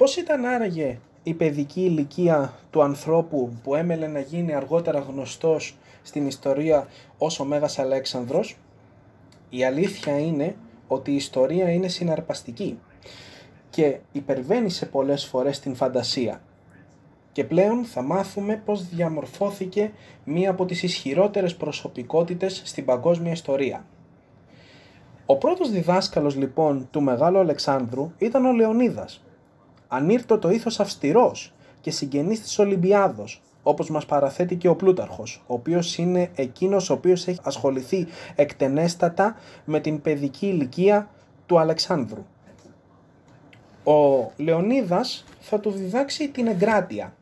Πώς ήταν άραγε η παιδική ηλικία του ανθρώπου που έμελε να γίνει αργότερα γνωστός στην ιστορία ως ο Μέγας Αλέξανδρος? Η αλήθεια είναι ότι η ιστορία είναι συναρπαστική και υπερβαίνει σε πολλές φορές την φαντασία. Και πλέον θα μάθουμε πώς διαμορφώθηκε μία από τις ισχυρότερες προσωπικότητες στην παγκόσμια ιστορία. Ο πρώτος διδάσκαλος λοιπόν του Μεγάλου Αλεξάνδρου ήταν ο Λεωνίδας. Ανήρτο ήθος αυστηρός και συγγενής της Ολυμπιάδος, όπως μας παραθέτει και ο Πλούταρχος, ο οποίος είναι εκείνος ο οποίος έχει ασχοληθεί εκτενέστατα με την παιδική ηλικία του Αλεξάνδρου. Ο Λεωνίδας θα του διδάξει την εγκράτεια.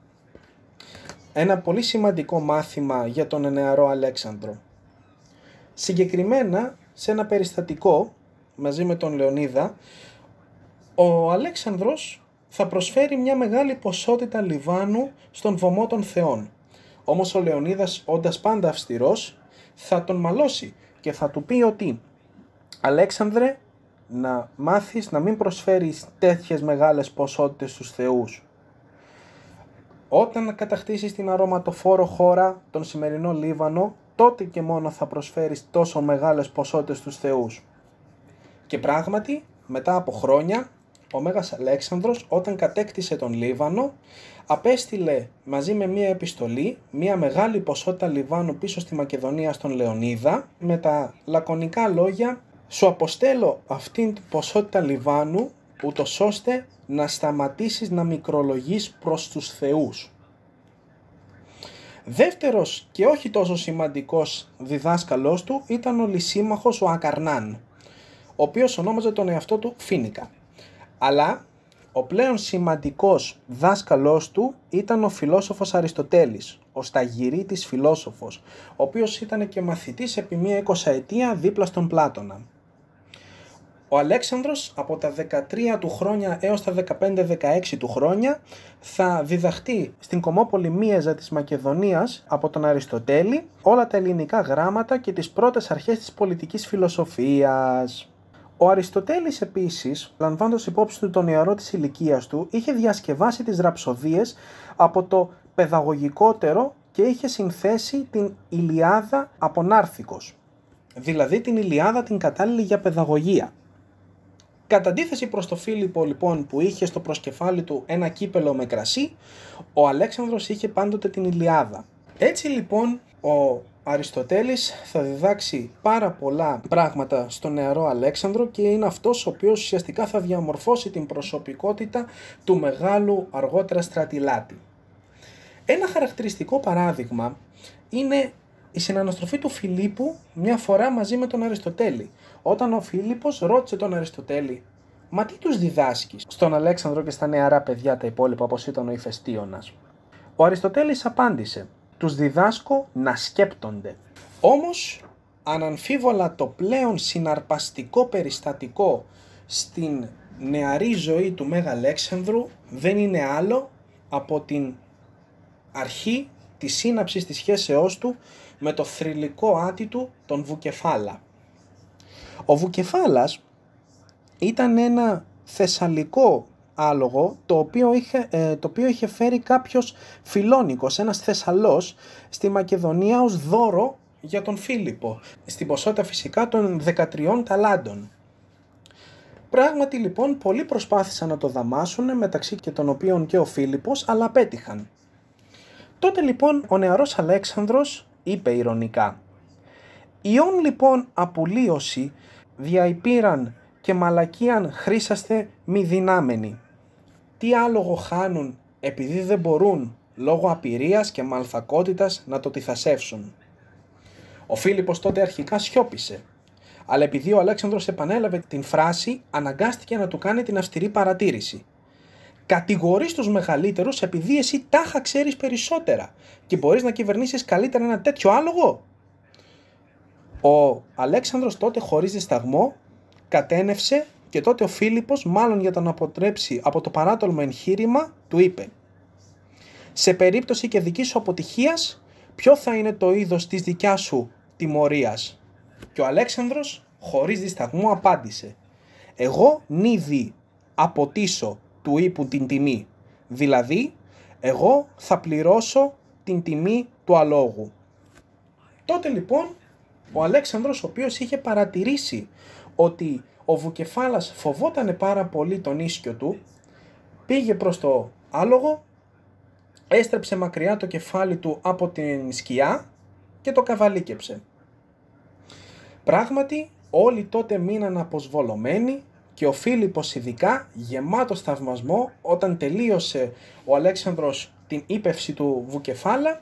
Ένα πολύ σημαντικό μάθημα για τον νεαρό Αλέξανδρο. Συγκεκριμένα, σε ένα περιστατικό, μαζί με τον Λεωνίδα, ο Αλέξανδρος θα προσφέρει μια μεγάλη ποσότητα λιβάνου στον βωμό των θεών. Όμως ο Λεωνίδας, όντας πάντα αυστηρός, θα τον μαλώσει και θα του πει ότι «Αλέξανδρε, να μάθεις να μην προσφέρεις τέτοιες μεγάλες ποσότητες στους θεούς. Όταν κατακτήσεις την αρωματοφόρο χώρα, τον σημερινό Λίβανο, τότε και μόνο θα προσφέρεις τόσο μεγάλες ποσότητες στους θεούς». Και πράγματι, μετά από χρόνια, ο Μέγας Αλέξανδρος, όταν κατέκτησε τον Λίβανο, απέστειλε μαζί με μία επιστολή, μία μεγάλη ποσότητα λιβάνου πίσω στη Μακεδονία στον Λεωνίδα, με τα λακωνικά λόγια «Σου αποστέλω αυτήν την ποσότητα λιβάνου, ούτως ώστε να σταματήσεις να μικρολογείς προς τους θεούς». Δεύτερος και όχι τόσο σημαντικός διδάσκαλός του ήταν ο Λυσίμαχος ο Ακαρνάν, ο οποίος ονόμαζε τον εαυτό του Φίνικα. Αλλά ο πλέον σημαντικός δάσκαλός του ήταν ο φιλόσοφος Αριστοτέλης, ο Σταγυρίτης φιλόσοφος, ο οποίος ήταν και μαθητής επί μία 20 δίπλα στον Πλάτωνα. Ο Αλέξανδρος από τα 13 του χρόνια έως τα 15-16 του χρόνια θα διδαχτεί στην Κομμόπολη Μίαιζα της Μακεδονίας από τον Αριστοτέλη όλα τα ελληνικά γράμματα και τις πρώτες αρχές της πολιτικής φιλοσοφίας. Ο Αριστοτέλης επίσης, λαμβάνοντας υπόψη του τον ιερό της ηλικίας του, είχε διασκευάσει τις ραψοδίες από το παιδαγωγικότερο και είχε συνθέσει την Ηλιάδα από Νάρθικος, δηλαδή την Ηλιάδα την κατάλληλη για παιδαγωγία. Κατά αντίθεση προς τον Φίλιππο λοιπόν που είχε στο προσκεφάλι του ένα κύπελο με κρασί, ο Αλέξανδρος είχε πάντοτε την Ηλιάδα. Έτσι λοιπόν ο Αριστοτέλης θα διδάξει πάρα πολλά πράγματα στον νεαρό Αλέξανδρο και είναι αυτός ο οποίος ουσιαστικά θα διαμορφώσει την προσωπικότητα του μεγάλου αργότερα στρατιλάτη. Ένα χαρακτηριστικό παράδειγμα είναι η συναναστροφή του Φιλίππου μια φορά μαζί με τον Αριστοτέλη, όταν ο Φίλιππος ρώτησε τον Αριστοτέλη «Μα τι τους διδάσκεις?» στον Αλέξανδρο και στα νεαρά παιδιά τα υπόλοιπα, όπως ήταν ο Ηφαιστίωνας. Ο Αριστοτέλης απάντησε «Τους διδάσκω να σκέπτονται». Όμως, αναμφίβολα το πλέον συναρπαστικό περιστατικό στην νεαρή ζωή του Μέγα Αλέξανδρου δεν είναι άλλο από την αρχή της σύναψης της σχέσεώς του με το θρυλικό άτι του τον Βουκεφάλα. Ο Βουκεφάλας ήταν ένα θεσσαλικό άλογο το οποίο είχε φέρει κάποιος Φιλόνικος, ένας Θεσσαλός, στη Μακεδονία ως δώρο για τον Φίλιππο, στην ποσότητα φυσικά των 13 ταλάντων. Πράγματι λοιπόν πολλοί προσπάθησαν να το δαμάσουν, μεταξύ και των οποίων και ο Φίλιππος, αλλά απέτυχαν. Τότε λοιπόν ο νεαρός Αλέξανδρος είπε ειρωνικά «Ιών λοιπόν απουλίωση διαϋπήραν και μαλακίαν χρήσαστε μη δυνάμενοι. Τι άλογο χάνουν επειδή δεν μπορούν λόγω απειρίας και μαλθακότητας να το τυθασεύσουν». Ο Φίλιππος τότε αρχικά σιώπησε, αλλά επειδή ο Αλέξανδρος επανέλαβε την φράση αναγκάστηκε να του κάνει την αυστηρή παρατήρηση. «Κατηγορείς τους μεγαλύτερους επειδή εσύ τάχα ξέρεις περισσότερα και μπορείς να κυβερνήσεις καλύτερα ένα τέτοιο άλογο?» Ο Αλέξανδρος τότε χωρίς δισταγμό κατένευσε και τότε ο Φίλιππος, μάλλον για να αποτρέψει από το παράτολμο εγχείρημα, του είπε «Σε περίπτωση και δικής σου αποτυχίας, ποιο θα είναι το είδος της δικιάς σου τιμωρίας?» Και ο Αλέξανδρος χωρίς δισταγμό απάντησε «Εγώ νίδι αποτίσω του ύπου την τιμή. Δηλαδή, εγώ θα πληρώσω την τιμή του αλόγου. Τότε λοιπόν, ο Αλέξανδρος, ο οποίος είχε παρατηρήσει ότι ο Βουκεφάλας φοβότανε πάρα πολύ τον ίσκιο του, πήγε προς το άλογο, έστρεψε μακριά το κεφάλι του από την σκιά και το καβαλίκεψε. Πράγματι, όλοι τότε μείναν αποσβολωμένοι και ο Φίλιππος ειδικά γεμάτος θαυμασμό, όταν τελείωσε ο Αλέξανδρος την ύπευση του Βουκεφάλα,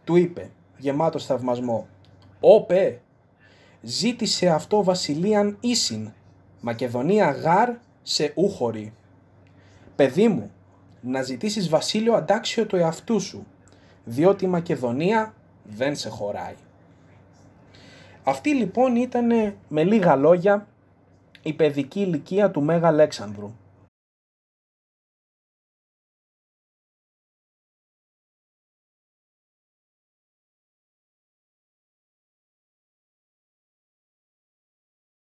του είπε γεμάτος θαυμασμό: «Όπε, ζήτησε αυτό βασιλείαν ίσιν, Μακεδονία γάρ σε ούχωρη. Παιδί μου, να ζητήσεις βασίλειο αντάξιο του εαυτού σου, διότι η Μακεδονία δεν σε χωράει». Αυτή λοιπόν ήταν με λίγα λόγια η παιδική ηλικία του Μέγα Αλέξανδρου.